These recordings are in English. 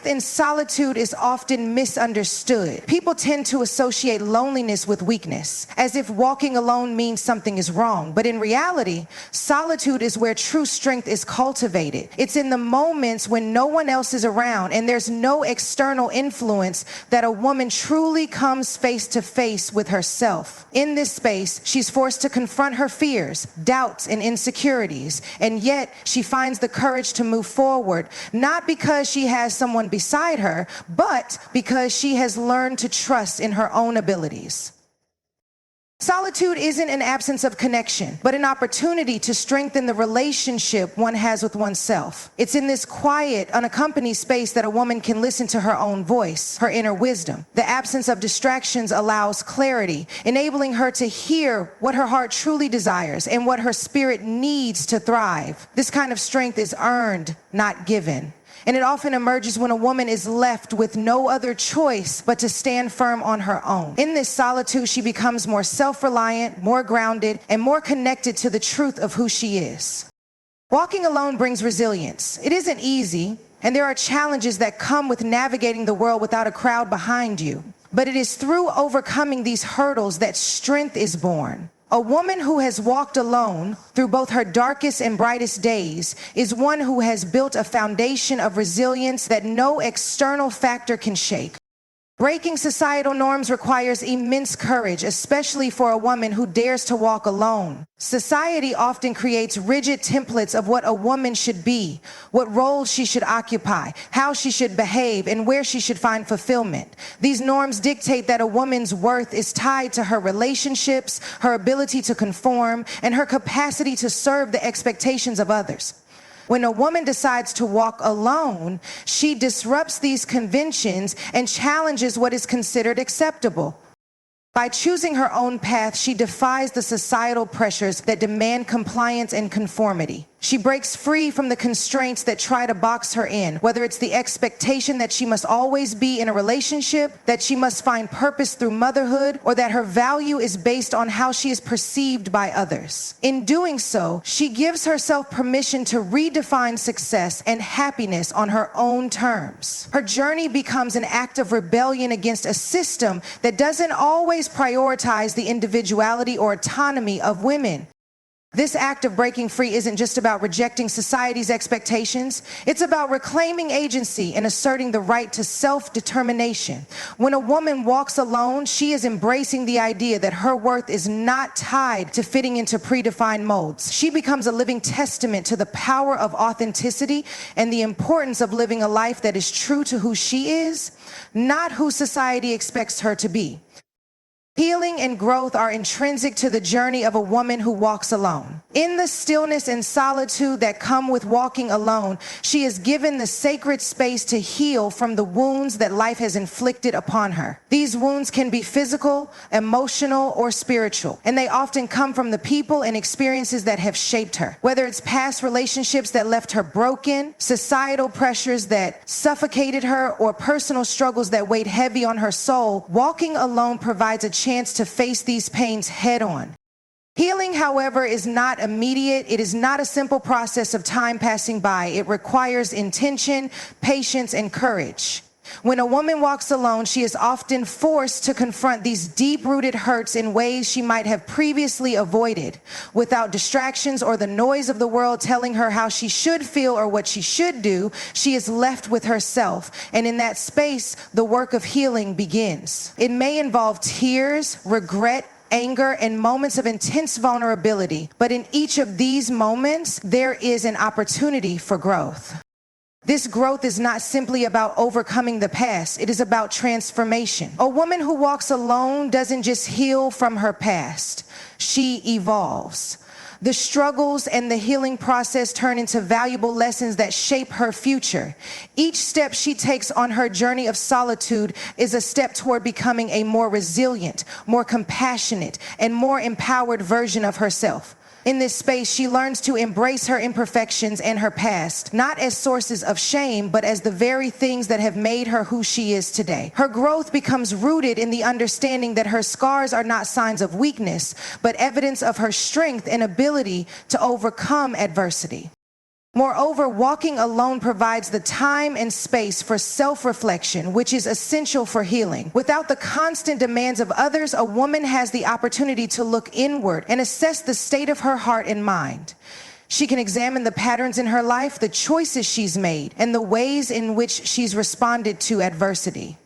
in solitude is often misunderstood. People tend to associate loneliness with weakness, as if walking alone means something is wrong. But in reality, solitude is where true strength is cultivated. It's in the moments when no one else is around and there's no external influence that a woman truly comes face to face with herself. In this space, she's forced to confront her fears, doubts, and insecurities, and yet she finds the courage to move forward, not because she has someone beside her, but because she has learned to trust in her own abilities. Solitude isn't an absence of connection, but an opportunity to strengthen the relationship one has with oneself. It's in this quiet, unaccompanied space that a woman can listen to her own voice, her inner wisdom. The absence of distractions allows clarity, enabling her to hear what her heart truly desires and what her spirit needs to thrive. This kind of strength is earned, not given. And it often emerges when a woman is left with no other choice but to stand firm on her own. In this solitude, she becomes more self-reliant, more grounded, and more connected to the truth of who she is. Walking alone brings resilience. It isn't easy, and there are challenges that come with navigating the world without a crowd behind you. But it is through overcoming these hurdles that strength is born. A woman who has walked alone through both her darkest and brightest days is one who has built a foundation of resilience that no external factor can shake. Breaking societal norms requires immense courage, especially for a woman who dares to walk alone. Society often creates rigid templates of what a woman should be, what roles she should occupy, how she should behave, and where she should find fulfillment. These norms dictate that a woman's worth is tied to her relationships, her ability to conform, and her capacity to serve the expectations of others. When a woman decides to walk alone, she disrupts these conventions and challenges what is considered acceptable. By choosing her own path, she defies the societal pressures that demand compliance and conformity. She breaks free from the constraints that try to box her in, whether it's the expectation that she must always be in a relationship, that she must find purpose through motherhood, or that her value is based on how she is perceived by others. In doing so, she gives herself permission to redefine success and happiness on her own terms. Her journey becomes an act of rebellion against a system that doesn't always prioritize the individuality or autonomy of women. This act of breaking free isn't just about rejecting society's expectations. It's about reclaiming agency and asserting the right to self-determination. When a woman walks alone, she is embracing the idea that her worth is not tied to fitting into predefined molds. She becomes a living testament to the power of authenticity and the importance of living a life that is true to who she is, not who society expects her to be. Healing and growth are intrinsic to the journey of a woman who walks alone. In the stillness and solitude that come with walking alone, she is given the sacred space to heal from the wounds that life has inflicted upon her. These wounds can be physical, emotional, or spiritual, and they often come from the people and experiences that have shaped her. Whether it's past relationships that left her broken, societal pressures that suffocated her, or personal struggles that weighed heavy on her soul, walking alone provides a chance to face these pains head on. Healing, however, is not immediate. It is not a simple process of time passing by. It requires intention, patience, and courage. When a woman walks alone, she is often forced to confront these deep-rooted hurts in ways she might have previously avoided. Without distractions or the noise of the world telling her how she should feel or what she should do, she is left with herself. And in that space, the work of healing begins. It may involve tears, regret, anger, and moments of intense vulnerability. But in each of these moments, there is an opportunity for growth. This growth is not simply about overcoming the past. It is about transformation. A woman who walks alone doesn't just heal from her past. She evolves. The struggles and the healing process turn into valuable lessons that shape her future. Each step she takes on her journey of solitude is a step toward becoming a more resilient, more compassionate, and more empowered version of herself. In this space, she learns to embrace her imperfections and her past, not as sources of shame, but as the very things that have made her who she is today. Her growth becomes rooted in the understanding that her scars are not signs of weakness, but evidence of her strength and ability to overcome adversity. Moreover, walking alone provides the time and space for self-reflection, which is essential for healing. Without the constant demands of others, a woman has the opportunity to look inward and assess the state of her heart and mind. She can examine the patterns in her life, the choices she's made, and the ways in which she's responded to adversity.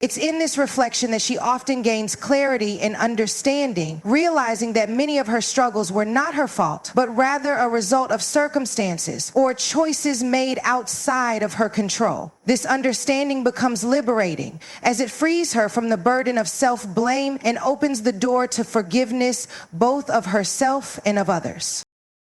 It's in this reflection that she often gains clarity and understanding, realizing that many of her struggles were not her fault, but rather a result of circumstances or choices made outside of her control. This understanding becomes liberating as it frees her from the burden of self-blame and opens the door to forgiveness, both of herself and of others.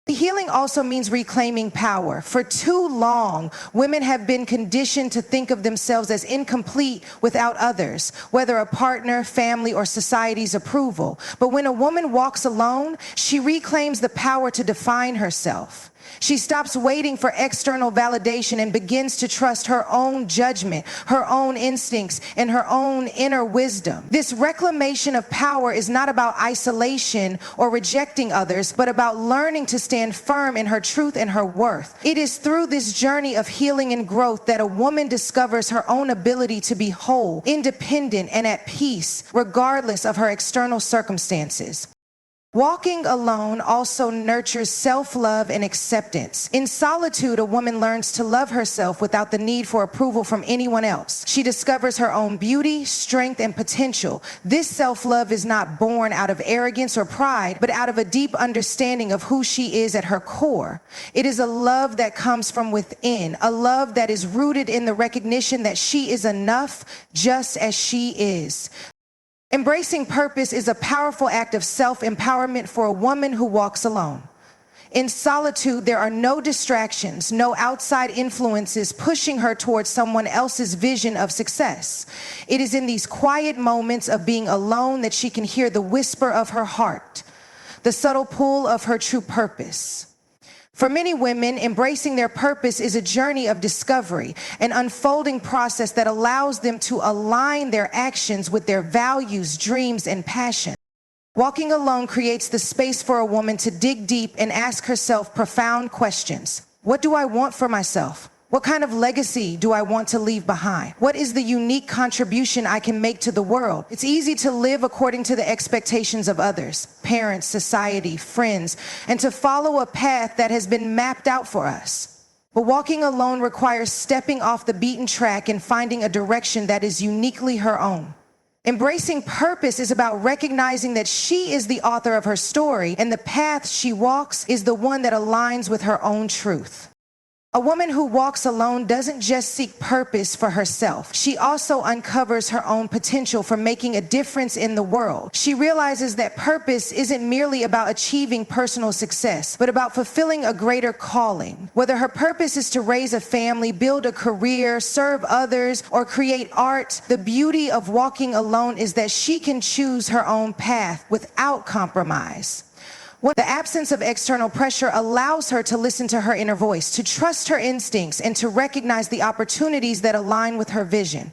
Healing also means reclaiming power. For too long, women have been conditioned to think of themselves as incomplete without others, whether a partner, family, or society's approval. But when a woman walks alone, she reclaims the power to define herself. She stops waiting for external validation and begins to trust her own judgment, her own instincts, and her own inner wisdom. This reclamation of power is not about isolation or rejecting others, but about learning to stand firm in her truth and her worth. It is through this journey of healing and growth that a woman discovers her own ability to be whole, independent, and at peace, regardless of her external circumstances. Walking alone also nurtures self-love and acceptance. In solitude, a woman learns to love herself without the need for approval from anyone else. She discovers her own beauty, strength, and potential. This self-love is not born out of arrogance or pride, but out of a deep understanding of who she is at her core. It is a love that comes from within, a love that is rooted in the recognition that she is enough just as she is. Embracing purpose is a powerful act of self-empowerment for a woman who walks alone. In solitude, there are no distractions, no outside influences pushing her towards someone else's vision of success. It is in these quiet moments of being alone that she can hear the whisper of her heart, the subtle pull of her true purpose. For many women, embracing their purpose is a journey of discovery, an unfolding process that allows them to align their actions with their values, dreams, and passion. Walking alone creates the space for a woman to dig deep and ask herself profound questions. What do I want for myself? What kind of legacy do I want to leave behind? What is the unique contribution I can make to the world? It's easy to live according to the expectations of others, parents, society, friends, and to follow a path that has been mapped out for us. But walking alone requires stepping off the beaten track and finding a direction that is uniquely her own. Embracing purpose is about recognizing that she is the author of her story, and the path she walks is the one that aligns with her own truth. A woman who walks alone doesn't just seek purpose for herself. She also uncovers her own potential for making a difference in the world. She realizes that purpose isn't merely about achieving personal success, but about fulfilling a greater calling. Whether her purpose is to raise a family, build a career, serve others, or create art, the beauty of walking alone is that she can choose her own path without compromise. The absence of external pressure allows her to listen to her inner voice, to trust her instincts, and to recognize the opportunities that align with her vision.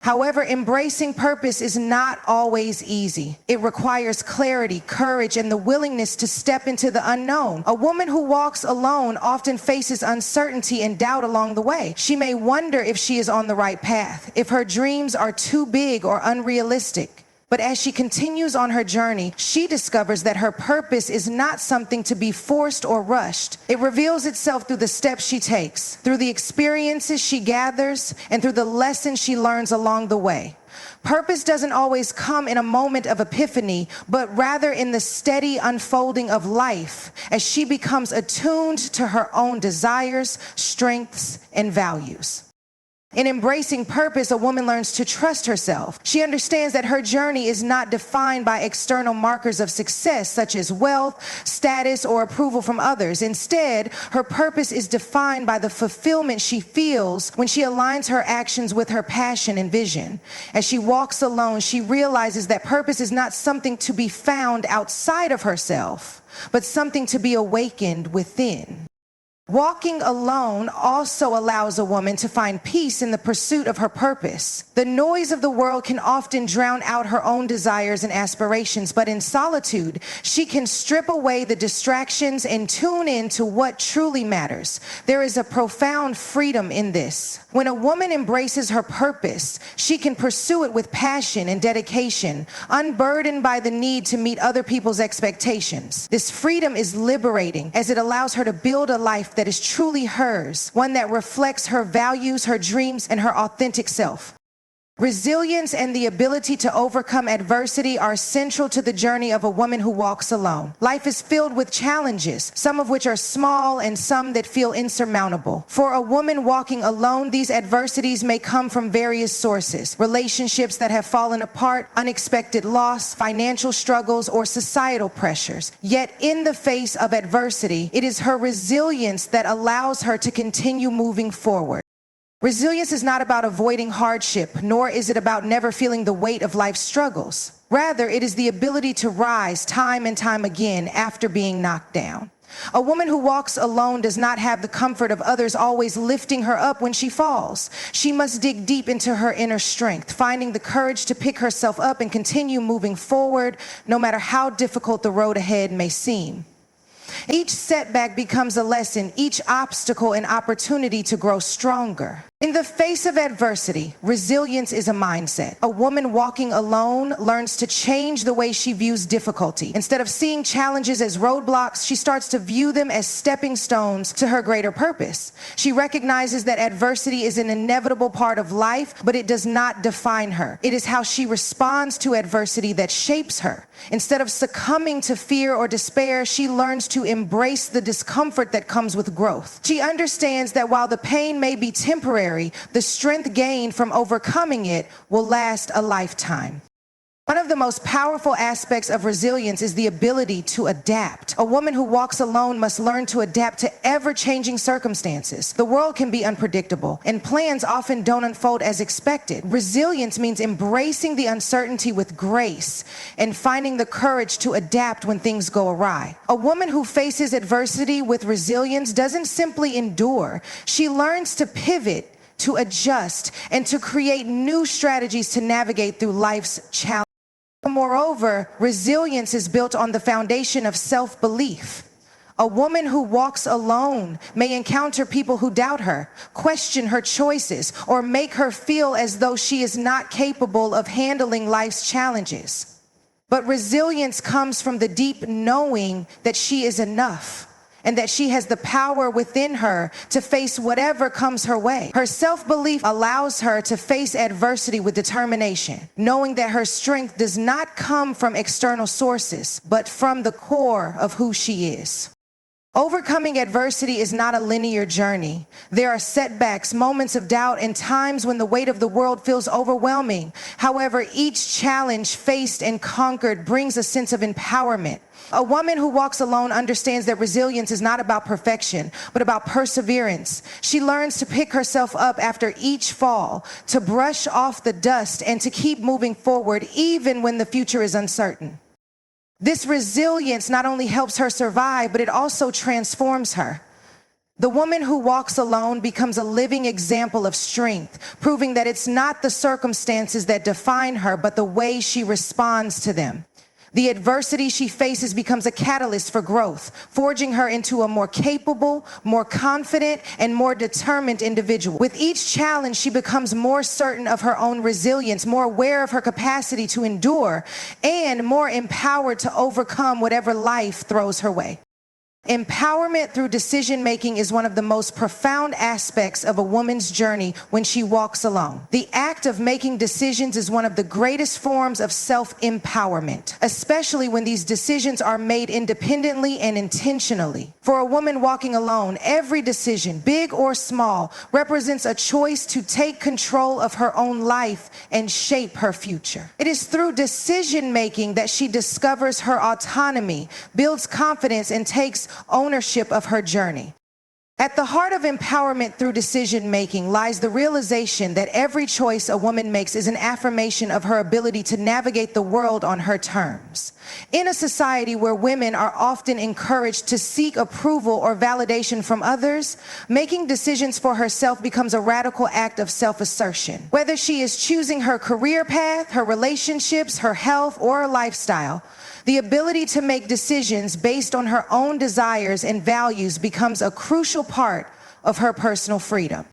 However, embracing purpose is not always easy. It requires clarity, courage, and the willingness to step into the unknown. A woman who walks alone often faces uncertainty and doubt along the way. She may wonder if she is on the right path, if her dreams are too big or unrealistic. But as she continues on her journey, she discovers that her purpose is not something to be forced or rushed. It reveals itself through the steps she takes, through the experiences she gathers, and through the lessons she learns along the way. Purpose doesn't always come in a moment of epiphany, but rather in the steady unfolding of life as she becomes attuned to her own desires, strengths, and values. In embracing purpose, a woman learns to trust herself. She understands that her journey is not defined by external markers of success, such as wealth, status, or approval from others. Instead, her purpose is defined by the fulfillment she feels when she aligns her actions with her passion and vision. As she walks alone, she realizes that purpose is not something to be found outside of herself, but something to be awakened within. Walking alone also allows a woman to find peace in the pursuit of her purpose. The noise of the world can often drown out her own desires and aspirations, but in solitude, she can strip away the distractions and tune in to what truly matters. There is a profound freedom in this. When a woman embraces her purpose, she can pursue it with passion and dedication, unburdened by the need to meet other people's expectations. This freedom is liberating as it allows her to build a life that is truly hers, one that reflects her values, her dreams, and her authentic self. Resilience and the ability to overcome adversity are central to the journey of a woman who walks alone. Life is filled with challenges, some of which are small and some that feel insurmountable. For a woman walking alone, these adversities may come from various sources: relationships that have fallen apart, unexpected loss, financial struggles, or societal pressures. Yet in the face of adversity, it is her resilience that allows her to continue moving forward. Resilience is not about avoiding hardship, nor is it about never feeling the weight of life's struggles. Rather, it is the ability to rise time and time again after being knocked down. A woman who walks alone does not have the comfort of others always lifting her up when she falls. She must dig deep into her inner strength, finding the courage to pick herself up and continue moving forward, no matter how difficult the road ahead may seem. Each setback becomes a lesson, each obstacle an opportunity to grow stronger. In the face of adversity, resilience is a mindset. A woman walking alone learns to change the way she views difficulty. Instead of seeing challenges as roadblocks, she starts to view them as stepping stones to her greater purpose. She recognizes that adversity is an inevitable part of life, but it does not define her. It is how she responds to adversity that shapes her. Instead of succumbing to fear or despair, she learns to embrace the discomfort that comes with growth. She understands that while the pain may be temporary, the strength gained from overcoming it will last a lifetime. One of the most powerful aspects of resilience is the ability to adapt. A woman who walks alone must learn to adapt to ever-changing circumstances. The world can be unpredictable, and plans often don't unfold as expected. Resilience means embracing the uncertainty with grace and finding the courage to adapt when things go awry. A woman who faces adversity with resilience doesn't simply endure. She learns to pivot, to adjust, and to create new strategies to navigate through life's challenges. Moreover, resilience is built on the foundation of self-belief. A woman who walks alone may encounter people who doubt her, question her choices, or make her feel as though she is not capable of handling life's challenges. But resilience comes from the deep knowing that she is enough, and that she has the power within her to face whatever comes her way. Her self-belief allows her to face adversity with determination, knowing that her strength does not come from external sources, but from the core of who she is. Overcoming adversity is not a linear journey. There are setbacks, moments of doubt, and times when the weight of the world feels overwhelming. However, each challenge faced and conquered brings a sense of empowerment. A woman who walks alone understands that resilience is not about perfection, but about perseverance. She learns to pick herself up after each fall, to brush off the dust, and to keep moving forward even when the future is uncertain. This resilience not only helps her survive, but it also transforms her. The woman who walks alone becomes a living example of strength, proving that it's not the circumstances that define her, but the way she responds to them. The adversity she faces becomes a catalyst for growth, forging her into a more capable, more confident, and more determined individual. With each challenge, she becomes more certain of her own resilience, more aware of her capacity to endure, and more empowered to overcome whatever life throws her way. Empowerment through decision-making is one of the most profound aspects of a woman's journey when she walks alone. The act of making decisions is one of the greatest forms of self-empowerment, especially when these decisions are made independently and intentionally. For a woman walking alone, every decision, big or small, represents a choice to take control of her own life and shape her future. It is through decision-making that she discovers her autonomy, builds confidence, and takes ownership of her journey. At the heart of empowerment through decision-making lies the realization that every choice a woman makes is an affirmation of her ability to navigate the world on her terms. In a society where women are often encouraged to seek approval or validation from others, making decisions for herself becomes a radical act of self-assertion. Whether she is choosing her career path, her relationships, her health, or her lifestyle, the ability to make decisions based on her own desires and values becomes a crucial part of her personal freedom.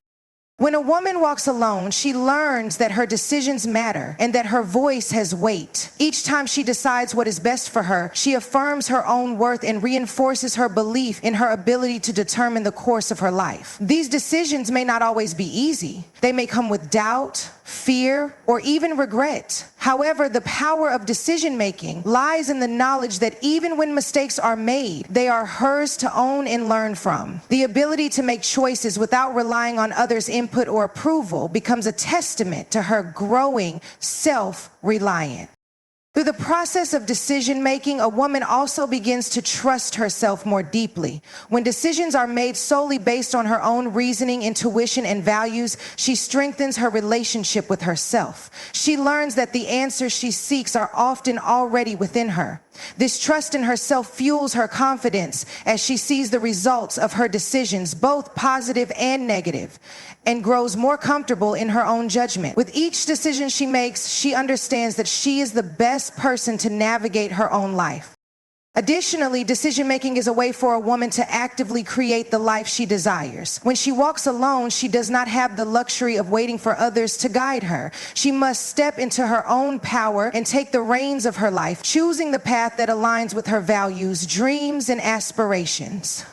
When a woman walks alone, she learns that her decisions matter and that her voice has weight. Each time she decides what is best for her, she affirms her own worth and reinforces her belief in her ability to determine the course of her life. These decisions may not always be easy. They may come with doubt, fear, or even regret. However, the power of decision-making lies in the knowledge that even when mistakes are made, they are hers to own and learn from. The ability to make choices without relying on others' input or approval becomes a testament to her growing self-reliance. Through the process of decision-making, a woman also begins to trust herself more deeply. When decisions are made solely based on her own reasoning, intuition, and values, she strengthens her relationship with herself. She learns that the answers she seeks are often already within her. This trust in herself fuels her confidence as she sees the results of her decisions, both positive and negative, and grows more comfortable in her own judgment. With each decision she makes, she understands that she is the best person to navigate her own life. Additionally, decision-making is a way for a woman to actively create the life she desires. When she walks alone, she does not have the luxury of waiting for others to guide her. She must step into her own power and take the reins of her life, choosing the path that aligns with her values, dreams, and aspirations.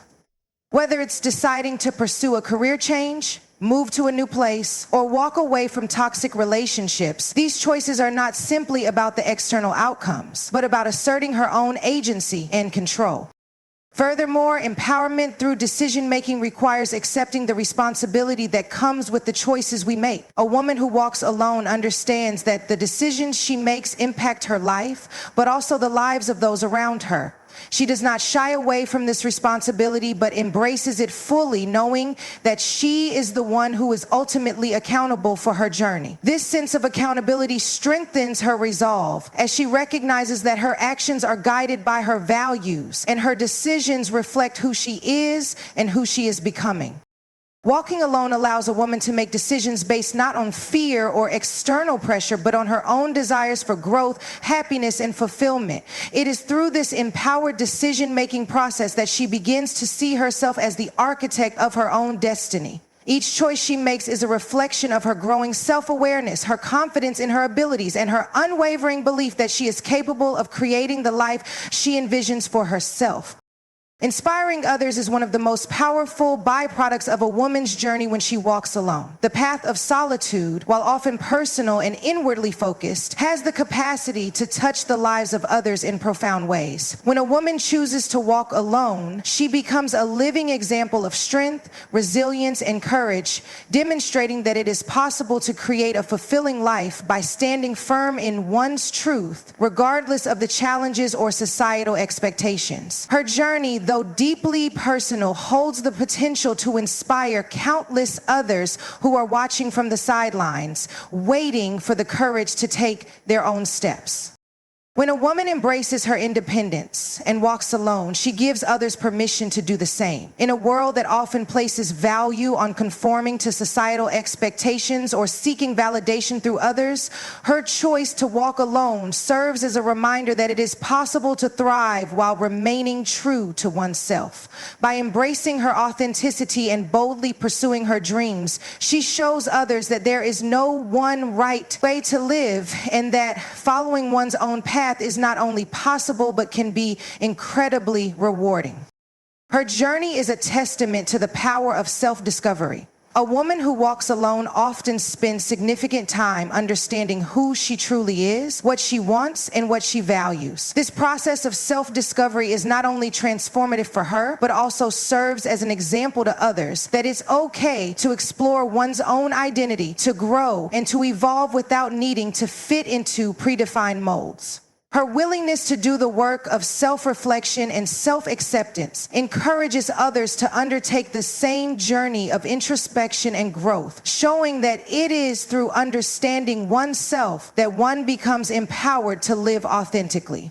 Whether it's deciding to pursue a career change, move to a new place, or walk away from toxic relationships, these choices are not simply about the external outcomes, but about asserting her own agency and control. Furthermore, empowerment through decision-making requires accepting the responsibility that comes with the choices we make. A woman who walks alone understands that the decisions she makes impact her life, but also the lives of those around her. She does not shy away from this responsibility, but embraces it fully, knowing that she is the one who is ultimately accountable for her journey. This sense of accountability strengthens her resolve as she recognizes that her actions are guided by her values and her decisions reflect who she is and who she is becoming. Walking alone allows a woman to make decisions based not on fear or external pressure, but on her own desires for growth, happiness, and fulfillment. It is through this empowered decision-making process that she begins to see herself as the architect of her own destiny. Each choice she makes is a reflection of her growing self-awareness, her confidence in her abilities, and her unwavering belief that she is capable of creating the life she envisions for herself. Inspiring others is one of the most powerful byproducts of a woman's journey when she walks alone. The path of solitude, while often personal and inwardly focused, has the capacity to touch the lives of others in profound ways. When a woman chooses to walk alone, she becomes a living example of strength, resilience, and courage, demonstrating that it is possible to create a fulfilling life by standing firm in one's truth, regardless of the challenges or societal expectations. Her journey, though deeply personal, holds the potential to inspire countless others who are watching from the sidelines, waiting for the courage to take their own steps. When a woman embraces her independence and walks alone, she gives others permission to do the same. In a world that often places value on conforming to societal expectations or seeking validation through others, her choice to walk alone serves as a reminder that it is possible to thrive while remaining true to oneself. By embracing her authenticity and boldly pursuing her dreams, she shows others that there is no one right way to live, and that following one's own path is not only possible but can be incredibly rewarding. Her journey is a testament to the power of self-discovery. A woman who walks alone often spends significant time understanding who she truly is, what she wants, and what she values. This process of self-discovery is not only transformative for her, but also serves as an example to others that it's okay to explore one's own identity, to grow, and to evolve without needing to fit into predefined molds. Her willingness to do the work of self-reflection and self-acceptance encourages others to undertake the same journey of introspection and growth, showing that it is through understanding oneself that one becomes empowered to live authentically.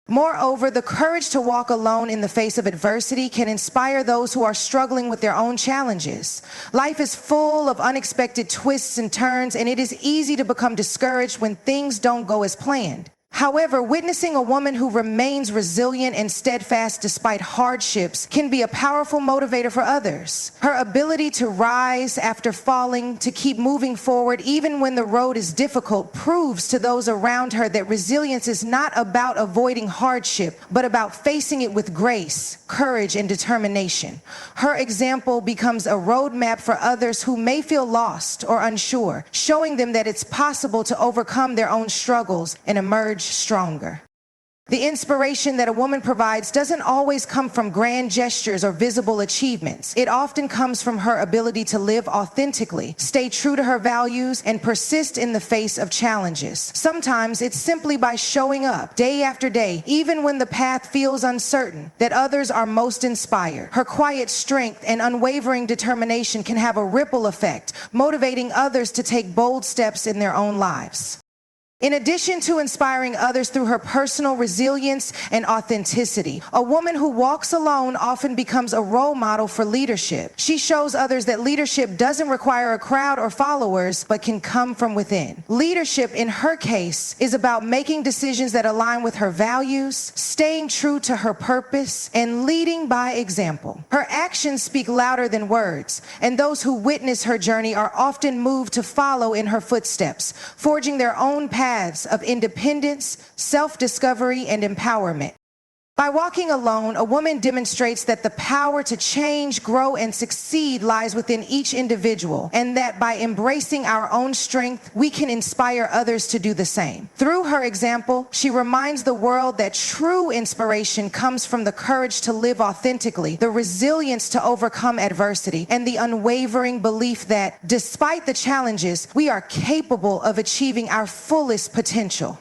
Moreover, the courage to walk alone in the face of adversity can inspire those who are struggling with their own challenges. Life is full of unexpected twists and turns, and it is easy to become discouraged when things don't go as planned. However, witnessing a woman who remains resilient and steadfast despite hardships can be a powerful motivator for others. Her ability to rise after falling, to keep moving forward even when the road is difficult, proves to those around her that resilience is not about avoiding hardship, but about facing it with grace, courage, and determination. Her example becomes a roadmap for others who may feel lost or unsure, showing them that it's possible to overcome their own struggles and emerge stronger. The inspiration that a woman provides doesn't always come from grand gestures or visible achievements. It often comes from her ability to live authentically, stay true to her values, and persist in the face of challenges. Sometimes it's simply by showing up day after day, even when the path feels uncertain, that others are most inspired. Her quiet strength and unwavering determination can have a ripple effect, motivating others to take bold steps in their own lives. In addition to inspiring others through her personal resilience and authenticity, a woman who walks alone often becomes a role model for leadership. She shows others that leadership doesn't require a crowd or followers, but can come from within. Leadership, in her case, is about making decisions that align with her values, staying true to her purpose, and leading by example. Her actions speak louder than words, and those who witness her journey are often moved to follow in her footsteps, forging their own paths of independence, self-discovery, and empowerment. By walking alone, a woman demonstrates that the power to change, grow, and succeed lies within each individual, and that by embracing our own strength, we can inspire others to do the same. Through her example, she reminds the world that true inspiration comes from the courage to live authentically, the resilience to overcome adversity, and the unwavering belief that, despite the challenges, we are capable of achieving our fullest potential.